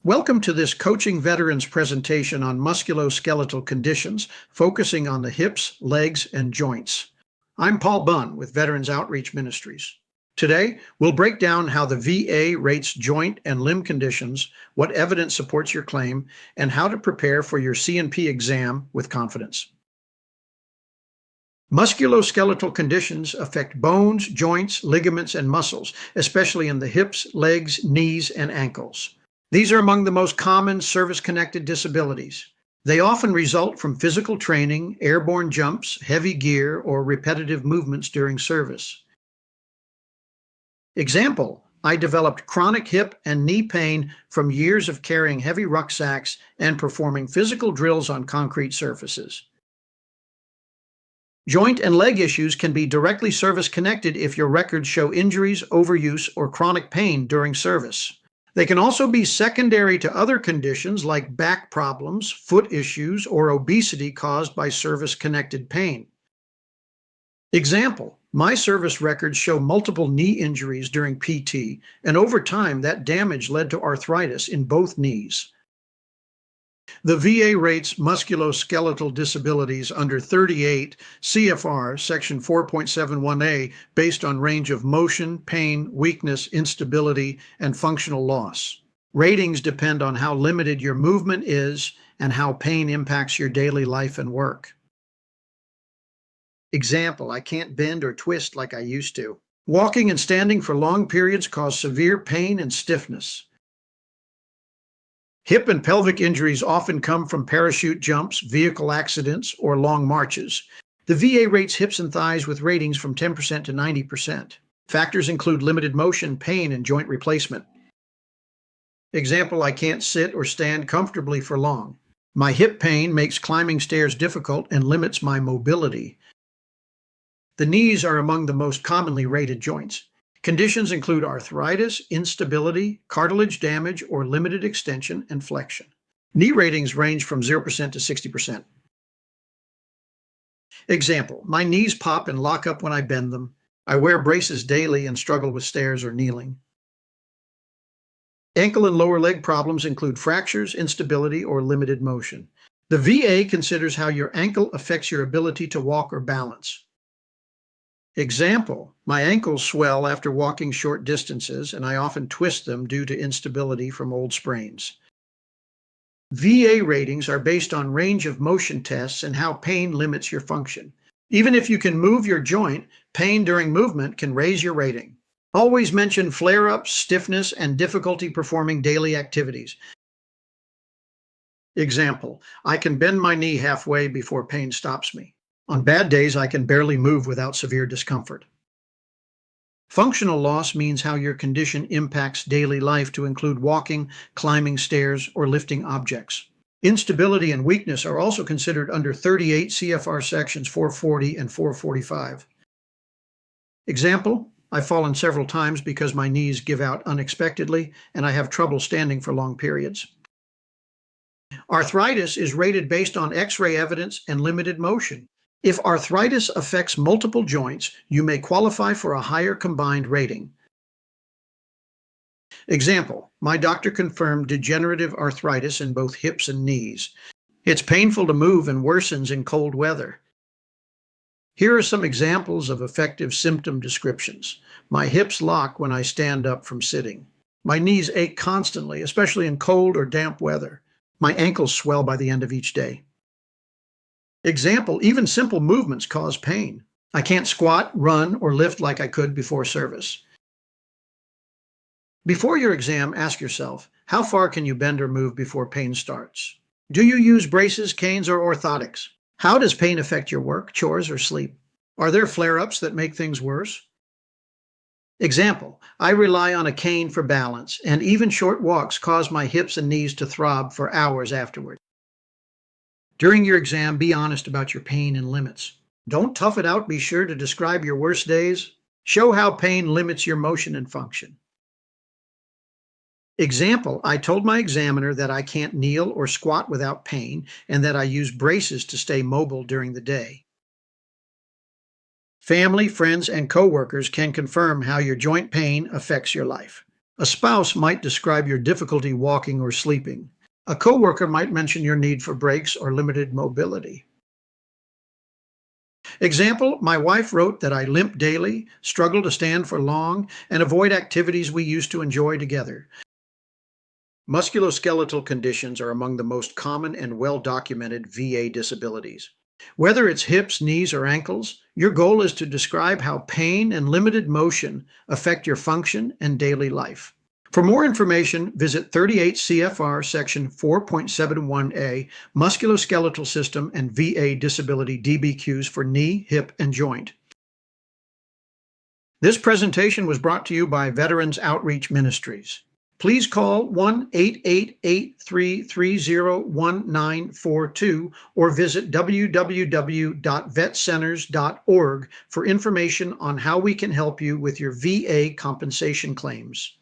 Welcome to this Coaching Veterans presentation on musculoskeletal conditions, focusing on the hips, legs, and joints. I'm Paul Bunn with Veterans Outreach Ministries. Today, we'll break down how the VA rates joint and limb conditions, what evidence supports your claim, and how to prepare for your C&P exam with confidence. Musculoskeletal conditions affect bones, joints, ligaments, and muscles, especially in the hips, legs, knees, and ankles. These are among the most common service-connected disabilities. They often result from physical training, airborne jumps, heavy gear, or repetitive movements during service. Example, I developed chronic hip and knee pain from years of carrying heavy rucksacks and performing physical drills on concrete surfaces. Joint and leg issues can be directly service-connected if your records show injuries, overuse, or chronic pain during service. They can also be secondary to other conditions like back problems, foot issues, or obesity caused by service-connected pain. Example, my service records show multiple knee injuries during PT, and over time that damage led to arthritis in both knees. The VA rates musculoskeletal disabilities under 38 CFR section 4.71a based on range of motion, pain, weakness, instability, and functional loss. Ratings depend on how limited your movement is and how pain impacts your daily life and work. Example, I can't bend or twist like I used to. Walking and standing for long periods cause severe pain and stiffness. Hip and pelvic injuries often come from parachute jumps, vehicle accidents, or long marches. The VA rates hips and thighs with ratings from 10% to 90%. Factors include limited motion, pain, and joint replacement. Example, I can't sit or stand comfortably for long. My hip pain makes climbing stairs difficult and limits my mobility. The knees are among the most commonly rated joints. Conditions include arthritis, instability, cartilage damage, or limited extension and flexion. Knee ratings range from 0% to 60%. Example, my knees pop and lock up when I bend them. I wear braces daily and struggle with stairs or kneeling. Ankle and lower leg problems include fractures, instability, or limited motion. The VA considers how your ankle affects your ability to walk or balance. Example, my ankles swell after walking short distances, and I often twist them due to instability from old sprains. VA ratings are based on range of motion tests and how pain limits your function. Even if you can move your joint, pain during movement can raise your rating. Always mention flare-ups, stiffness, and difficulty performing daily activities. Example, I can bend my knee halfway before pain stops me. On bad days, I can barely move without severe discomfort. Functional loss means how your condition impacts daily life to include walking, climbing stairs, or lifting objects. Instability and weakness are also considered under 38 CFR sections 440 and 445. Example, I've fallen several times because my knees give out unexpectedly and I have trouble standing for long periods. Arthritis is rated based on X-ray evidence and limited motion. If arthritis affects multiple joints, you may qualify for a higher combined rating. Example, my doctor confirmed degenerative arthritis in both hips and knees. It's painful to move and worsens in cold weather. Here are some examples of effective symptom descriptions. My hips lock when I stand up from sitting. My knees ache constantly, especially in cold or damp weather. My ankles swell by the end of each day. Example, even simple movements cause pain. I can't squat, run, or lift like I could before service. Before your exam, ask yourself, how far can you bend or move before pain starts? Do you use braces, canes, or orthotics? How does pain affect your work, chores, or sleep? Are there flare-ups that make things worse? Example, I rely on a cane for balance, and even short walks cause my hips and knees to throb for hours afterward. During your exam, be honest about your pain and limits. Don't tough it out. Be sure to describe your worst days. Show how pain limits your motion and function. Example, I told my examiner that I can't kneel or squat without pain and that I use braces to stay mobile during the day. Family, friends, and coworkers can confirm how your joint pain affects your life. A spouse might describe your difficulty walking or sleeping. A coworker might mention your need for breaks or limited mobility. Example, my wife wrote that I limp daily, struggle to stand for long, and avoid activities we used to enjoy together. Musculoskeletal conditions are among the most common and well-documented VA disabilities. Whether it's hips, knees, or ankles, your goal is to describe how pain and limited motion affect your function and daily life. For more information, visit 38 CFR Section 4.71a, Musculoskeletal System and VA Disability DBQs for knee, hip, and joint. This presentation was brought to you by Veterans Outreach Ministries. Please call 1-888-330-1942 or visit www.vetcenters.org for information on how we can help you with your VA compensation claims.